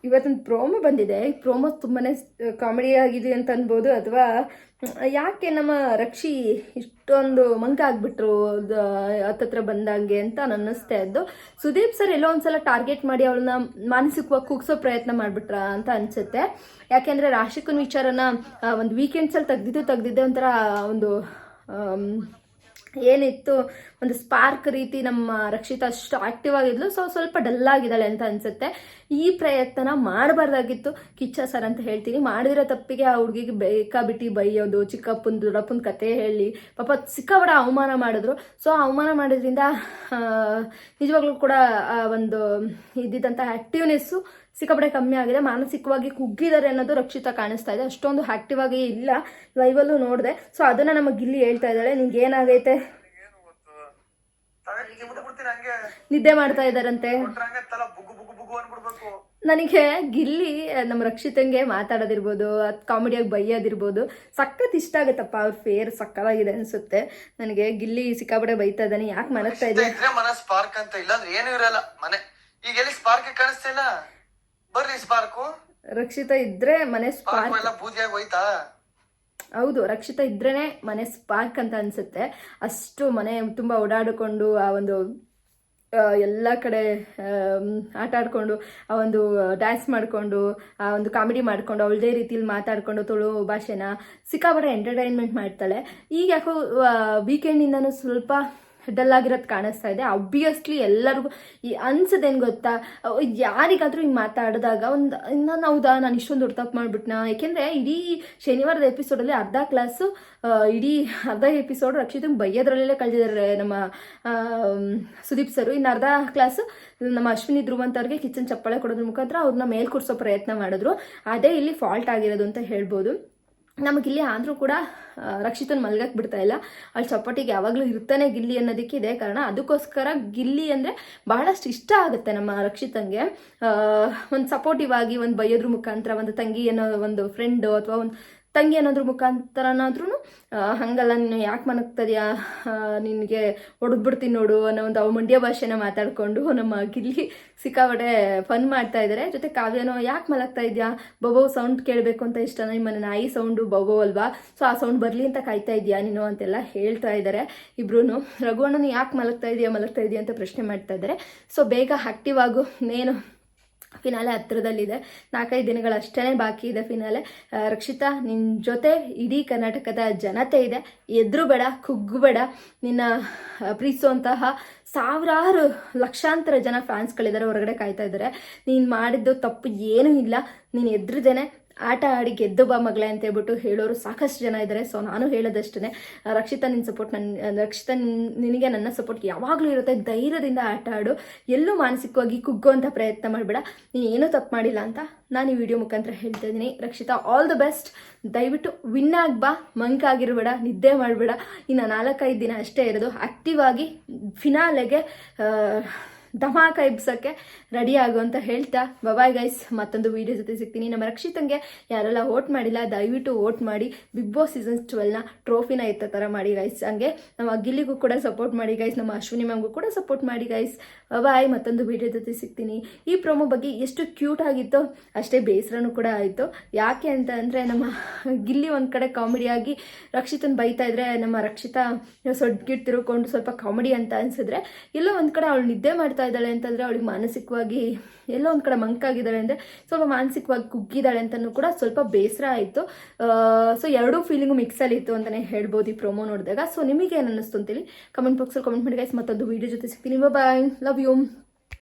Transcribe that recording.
ಇವತ್ತೊಂದು ಪ್ರೋಮೋ ಬಂದಿದೆ. ಈ ಪ್ರೋಮೋ ತುಂಬಾ ಕಾಮಿಡಿ ಆಗಿದೆ ಅಂತ ಅನ್ಬೋದು, ಅಥವಾ ಯಾಕೆ ನಮ್ಮ ರಕ್ಷಿ ಇಷ್ಟೊಂದು ಮಂಕ ಆಗ್ಬಿಟ್ರು ಹತ್ತತ್ರ ಬಂದಂಗೆ ಅಂತ ಅನ್ನಿಸ್ತಾ ಇದ್ದು. ಸುದೀಪ್ ಸರ್ ಎಲ್ಲೋ ಒಂದ್ಸಲ ಟಾರ್ಗೆಟ್ ಮಾಡಿ ಅವಳನ್ನ ಮಾನಸಿಕವಾಗಿ ಕುಗ್ಸೋ ಪ್ರಯತ್ನ ಮಾಡಿಬಿಟ್ರ ಅಂತ ಅನ್ಸುತ್ತೆ. ಯಾಕೆಂದರೆ ರಾಶಿಕನ್ ವಿಚಾರನ ಒಂದು ವೀಕೆಂಡ್ಸಲ್ಲಿ ತೆಗ್ದಿದ್ದೆ ಒಂಥರ ಒಂದು ಏನಿತ್ತು, ಒಂದು ಸ್ಪಾರ್ಕ್ ರೀತಿ ನಮ್ಮ ರಕ್ಷಿತಾ ಅಷ್ಟು ಆಕ್ಟಿವ್ ಆಗಿದ್ಲು. ಸ್ವಲ್ಪ ಡಲ್ ಆಗಿದ್ದಾಳೆ ಅಂತ ಅನ್ಸುತ್ತೆ. ಈ ಪ್ರಯತ್ನ ಮಾಡಬಾರ್ದಾಗಿತ್ತು ಕಿಚ್ಚ ಸರ್ ಅಂತ ಹೇಳ್ತೀನಿ. ಮಾಡಿದಿರೋ ತಪ್ಪಿಗೆ ಆ ಹುಡುಗಿಗೆ ಬೇಕಾಬಿಟ್ಟು ಬೈಯೋದು, ಚಿಕ್ಕಪ್ಪನ ದೊಡ್ಡಪ್ಪನ ಕತೆ ಹೇಳಿ ಪಾಪ ಸಿಕ್ಕಾಬಡ ಅವಮಾನ ಮಾಡಿದ್ರು. ಸೊ ಅವಮಾನ ಮಾಡೋದ್ರಿಂದ ನಿಜವಾಗ್ಲೂ ಕೂಡ ಒಂದು ಇದ್ದಿದ್ದಂಥ ಆ್ಯಕ್ಟಿವ್ನೆಸ್ಸು ಸಿಕ್ಕಾಪಟ್ಟೆ ಕಮ್ಮಿ ಆಗಿದೆ. ಮಾನಸಿಕವಾಗಿ ಕುಗ್ಗಿದ್ದಾರೆ ಅನ್ನೋದು ರಕ್ಷಿತಾ ಕಾಣಿಸ್ತಾ ಇದೆ. ಅಷ್ಟೊಂದು ಆಕ್ಟಿವ್ ಆಗಿ ಇಲ್ಲ, ಲೈವಲ್ಲೂ ನೋಡಿದೆ. ಸೊ ಅದನ್ನ ನಮ್ಮ ಗಿಲ್ಲಿ ಹೇಳ್ತಾ ಇದ್ದಾಳೆ, ನಿಂಗೆ ಏನಾಗೈತೆ, ನಿದ್ದೆ ಮಾಡ್ತಾ ಇದ್ದಾರಂತೆ. ನನಗೆ ಗಿಲ್ಲಿ ನಮ್ಮ ರಕ್ಷಿತಂಗೆ ಮಾತಾಡೋದಿರ್ಬೋದು, ಕಾಮಿಡಿಯಾಗಿ ಬೈಯೋದಿರ್ಬೋದು ಸಖತ್ ಇಷ್ಟ ಆಗುತ್ತಪ್ಪ. ಅವ್ರ ಫೇರ್ ಸಕ್ಕತ್ತಾಗಿದೆ ಅನ್ಸುತ್ತೆ ನನಗೆ. ಗಿಲ್ಲಿ ಸಿಕ್ಕಾಪಟ್ಟೆ ಬೈತಾ ಇದ್ದಾನೆ, ಯಾಕೆ ಮನಸ್ತಾ ಇದೆ ಮನ ಸ್ಪಾರ್ಕ್ ಅಂತ ಇಲ್ಲ ಅಂದ್ರೆ ಏನು ಇರಲ್ಲ ಮನೆ. ಈಗ ಎಲ್ಲಿ ಸ್ಪಾರ್ಕ್ ಕಾಣಿಸ್ತಾ ಇಲ್ಲ, ಬರ್ರಿ ಸ್ಪಾರ್ಕು. ರಕ್ಷಿತಾ ಇದ್ರೆ ಮನೆ ಸ್ಪಾರ್ಕ್ ಎಲ್ಲ ಬೂದಿಯಾಗಿ ಹೋಯ್ತಾ. ಹೌದು, ರಕ್ಷಿತಾ ಇದ್ರೇನೆ ಮನೆ ಸ್ಪಾರ್ಕ್ ಅಂತ ಅನ್ಸುತ್ತೆ. ಅಷ್ಟು ಮನೆ ತುಂಬ ಓಡಾಡಿಕೊಂಡು ಆ ಒಂದು ಎಲ್ಲ ಕಡೆ ಆಟ ಆಡ್ಕೊಂಡು, ಆ ಒಂದು ಡ್ಯಾನ್ಸ್ ಮಾಡಿಕೊಂಡು, ಆ ಒಂದು ಕಾಮಿಡಿ ಮಾಡಿಕೊಂಡು, ಅವಳದೇ ರೀತಿಲಿ ಮಾತಾಡಿಕೊಂಡು ತುಳು ಭಾಷೆನ ಸಿಕ್ಕಾಪಟ್ಟೆ ಎಂಟರ್ಟೈನ್ಮೆಂಟ್ ಮಾಡ್ತಾಳೆ. ಈಗ ಯಾಕೋ ವೀಕೆಂಡಿಂದನೂ ಸ್ವಲ್ಪ ಡಲ್ ಆಗಿರೋದು ಕಾಣಿಸ್ತಾ ಇದೆ. ಅಬ್ವಿಯಸ್ಲಿ ಎಲ್ಲರಿಗೂ ಈ ಅನ್ಸೋದೇನು ಗೊತ್ತಾ, ಯಾರಿಗಾದರೂ ಹಿಂಗೆ ಮಾತಾಡಿದಾಗ ನಾನು ಹೌದಾ ನಾನು ಇಷ್ಟೊಂದು ದೊಡ್ಡ ತಪ್ಪು ಮಾಡಿಬಿಟ್ನಾ. ಏಕೆಂದರೆ ಇಡೀ ಶನಿವಾರದ ಎಪಿಸೋಡಲ್ಲಿ ಇಡೀ ಅರ್ಧ ಎಪಿಸೋಡ್ ರಕ್ಷಿತಂಗೆ ಬೈಯೋದ್ರಲ್ಲೇ ಕಳೆದಿದ್ದಾರೆ ನಮ್ಮ ಸುದೀಪ್ ಸರು. ಇನ್ನು ಅರ್ಧ ಕ್ಲಾಸು ನಮ್ಮ ಅಶ್ವಿನಿ ಧ್ರುವಂತವ್ರಿಗೆ ಕಿಚನ್ ಚಪ್ಪಾಳೆ ಕೊಡೋದ್ರ ಮುಖಾಂತರ ಅವ್ರನ್ನ ಮೇಲ್ ಕೂರಿಸೋ ಪ್ರಯತ್ನ ಮಾಡಿದ್ರು. ಅದೇ ಇಲ್ಲಿ ಫಾಲ್ಟ್ ಆಗಿರೋದು ಅಂತ ಹೇಳ್ಬೋದು. ನಮಗಿಲ್ಲಿ ಆದರೂ ಕೂಡ ರಕ್ಷಿತನ ಮಲ್ಗಕ್ಕೆ ಬಿಡ್ತಾ ಇಲ್ಲ. ಅಲ್ಲಿ ಚಪಾಟಿಗೆ ಯಾವಾಗಲೂ ಇರ್ತಾನೆ ಗಿಲ್ಲಿ ಅನ್ನೋದಕ್ಕೆ ಇದೆ ಕಾರಣ. ಅದಕ್ಕೋಸ್ಕರ ಗಿಲ್ಲಿ ಅಂದರೆ ಬಹಳಷ್ಟು ಇಷ್ಟ ಆಗುತ್ತೆ ನಮ್ಮ ರಕ್ಷಿತಂಗೆ. ಒಂದು ಸಪೋರ್ಟಿವ್ ಆಗಿ, ಒಂದು ಬೈಯೋದ್ರ ಮುಖಾಂತರ, ಒಂದು ತಂಗಿ ಅನ್ನೋ ಒಂದು ಫ್ರೆಂಡು ಅಥವಾ ಒಂದು ತಂಗಿ ಅನ್ನೋದ್ರ ಮುಖಾಂತರನಾದ್ರೂ ಹಾಗಲ್ಲ ನೀನು ಯಾಕೆ ಮನಗ್ತದ್ಯಾ, ನಿನಗೆ ಹೊಡೆದ್ಬಿಡ್ತೀನಿ ನೋಡು ಅನ್ನೋ ಒಂದು ಮಂಡ್ಯ ಭಾಷೆನ ಮಾತಾಡಿಕೊಂಡು ನಮ್ಮ ಗಿಲ್ಲಿ ಸಿಕ್ಕಾಪಟ್ಟೆ ಫನ್ ಮಾಡ್ತಾ ಇದ್ದಾರೆ. ಜೊತೆ ಕಾವ್ಯನೋ ಯಾಕೆ ಮಲಗ್ತಾ ಇದೆಯಾ, ಬೊಬೋ ಸೌಂಡ್ ಕೇಳಬೇಕು ಅಂತ ಇಷ್ಟ, ನಿಮ್ಮನೆ ನಾಯಿ ಸೌಂಡು ಬೊಬೋ ಅಲ್ವಾ, ಸೊ ಆ ಸೌಂಡ್ ಬರಲಿ ಅಂತ ಕಾಯ್ತಾ ಇದೆಯಾ ನೀನು ಅಂತೆಲ್ಲ ಹೇಳ್ತಾ ಇದ್ದಾರೆ ಇಬ್ರು. ರಘುವಣ್ಣನು ಯಾಕೆ ಮಲಗ್ತಾ ಇದೆಯಾ ಅಂತ ಪ್ರಶ್ನೆ ಮಾಡ್ತಾ ಇದ್ದಾರೆ. ಸೊ ಬೇಗ ಆಕ್ಟಿವ್ ಆಗು, ನೇನು ಫಿನಾಲೆ ಹತ್ತಿರದಲ್ಲಿದೆ, 4-5 ದಿನಗಳಷ್ಟೇ ಬಾಕಿ ಇದೆ ಫಿನಾಲೆ. ರಕ್ಷಿತಾ ನಿನ್ನ ಜೊತೆ ಇಡೀ ಕರ್ನಾಟಕದ ಜನತೆ ಇದೆ, ಎದ್ರು ಬೇಡ, ಕುಗ್ಗು ಬೇಡ. ನಿನ್ನ ಪ್ರೀತಿಸುವಂತಹ ಸಾವಿರಾರು ಲಕ್ಷಾಂತರ ಜನ ಫ್ಯಾನ್ಸ್ಗಳಿದ್ದಾರೆ, ಹೊರಗಡೆ ಕಾಯ್ತಾ ಇದ್ದಾರೆ. ನೀನು ಮಾಡಿದ್ದು ತಪ್ಪು ಏನೂ ಇಲ್ಲ, ನೀನು ಎದ್ರದೇನೆ ಆಟ ಆಡಿ ಗೆದ್ದು ಬಾ ಮಗಳೇ ಅಂತ ಹೇಳ್ಬಿಟ್ಟು ಹೇಳೋರು ಸಾಕಷ್ಟು ಜನ ಇದ್ದಾರೆ. ಸೊ ನಾನು ಹೇಳೋದಷ್ಟೇ, ರಕ್ಷಿತಾ ನಿನ್ನ ಸಪೋರ್ಟ್ ರಕ್ಷಿತಾ ನಿನಗೆ ನನ್ನ ಸಪೋರ್ಟ್ ಯಾವಾಗಲೂ ಇರುತ್ತೆ. ಧೈರ್ಯದಿಂದ ಆಟ ಆಡು, ಎಲ್ಲೂ ಮಾನಸಿಕವಾಗಿ ಕುಗ್ಗುವಂಥ ಪ್ರಯತ್ನ ಮಾಡಬೇಡ. ನೀನು ಏನೂ ತಪ್ಪು ಮಾಡಿಲ್ಲ ಅಂತ ನಾನು ಈ ವಿಡಿಯೋ ಮುಖಾಂತರ ಹೇಳ್ತಾ ಇದ್ದೀನಿ. Rakshita all the best. ದಯವಿಟ್ಟು ವಿನ್ ಆಗ್ಬಾ, ಮಂಕ್ ಆಗಿರಬೇಡ, ನಿದ್ದೆ ಮಾಡಬೇಡ. ಇನ್ನು 4-5 ದಿನ ಅಷ್ಟೇ ಇರೋದು. ಆ್ಯಕ್ಟಿವ್ ಆಗಿ ಫಿನಾಲೆಗೆ ಧಮಾಕ ಎಬ್ಸೋಕ್ಕೆ ರೆಡಿ ಆಗು ಅಂತ ಹೇಳ್ತಾ ಬಾಯ್ ಗೈಸ್. ಮತ್ತೊಂದು ವೀಡಿಯೋ ಜೊತೆ ಸಿಗ್ತೀನಿ. ನಮ್ಮ ರಕ್ಷಿತಂಗೆ ಯಾರೆಲ್ಲ ವೋಟ್ ಮಾಡಿಲ್ಲ ದಯವಿಟ್ಟು ವೋಟ್ ಮಾಡಿ. ಬಿಗ್ ಬಾಸ್ ಸೀಸನ್ 12ನ ಟ್ರೋಫಿನ ಎತ್ತ ಥರ ಮಾಡಿ ಗೈಸ್. ಹಂಗೆ ನಮ್ಮ ಗಿಲ್ಲಿಗೂ ಕೂಡ ಸಪೋರ್ಟ್ ಮಾಡಿ ಗೈಸ್, ನಮ್ಮ ಅಶ್ವಿನಿ ಮ್ಯಾಮ್ಗೂ ಕೂಡ ಸಪೋರ್ಟ್ ಮಾಡಿ ಗೈಸ್. ಬಾಯ್, ಮತ್ತೊಂದು ವೀಡಿಯೋ ಜೊತೆ ಸಿಗ್ತೀನಿ. ಈ ಪ್ರೋಮೋ ಬಗ್ಗೆ ಎಷ್ಟು ಕ್ಯೂಟ್ ಆಗಿತ್ತೋ ಅಷ್ಟೇ ಬೇಸರನೂ ಕೂಡ ಆಯಿತು. ಯಾಕೆ ಅಂತ ಅಂದರೆ ನಮ್ಮ ಗಿಲ್ಲಿ ಒಂದು ಕಡೆ ಕಾಮಿಡಿಯಾಗಿ ರಕ್ಷಿತನ ಬೈತಾ ಇದ್ರೆ, ನಮ್ಮ ರಕ್ಷಿತಾ ಸೊಡ್ಗಿಟ್ಟು ತಿರುಕೊಂಡು ಸ್ವಲ್ಪ ಕಾಮಿಡಿ ಅಂತ ಅನಿಸಿದ್ರೆ, ಎಲ್ಲೋ ಒಂದು ಕಡೆ ಅವಳು ನಿದ್ದೆ ಮಾಡ್ತಾ ಇದ್ದಾಳೆ ಅಂತಂದರೆ ಅವಳಿಗೆ ಮಾನಸಿಕವಾಗಿ ಎಲ್ಲೋ ಒಂದು ಕಡೆ ಮಂಕಾಗಿದ್ದಾಳೆ ಅಂದರೆ ಸ್ವಲ್ಪ ಮಾನಸಿಕವಾಗಿ ಕುಗ್ಗಿದ್ದಾಳೆ ಅಂತಲೂ ಕೂಡ ಸ್ವಲ್ಪ ಬೇಸರ ಆಯಿತು. ಸೊ ಎರಡೂ ಫೀಲಿಂಗು ಮಿಕ್ಸಲ್ಲಿ ಇತ್ತು ಅಂತಲೇ ಹೇಳ್ಬೋದು ಈ ಪ್ರೋಮೋ ನೋಡಿದಾಗ. ಸೊ ನಿಮಗೆ ಏನು ಅನ್ನಿಸ್ತು ಅಂತೇಳಿ ಕಮೆಂಟ್ ಬಾಕ್ಸಲ್ಲಿ ಕಮೆಂಟ್ ಮಾಡಿ ಗೈಸ್. ಮತ್ತೊಂದು ವೀಡಿಯೋ ಜೊತೆ ಸಿಗ್ತೀನಿ. ಬಾಯ್, ಲವ್ ಯು.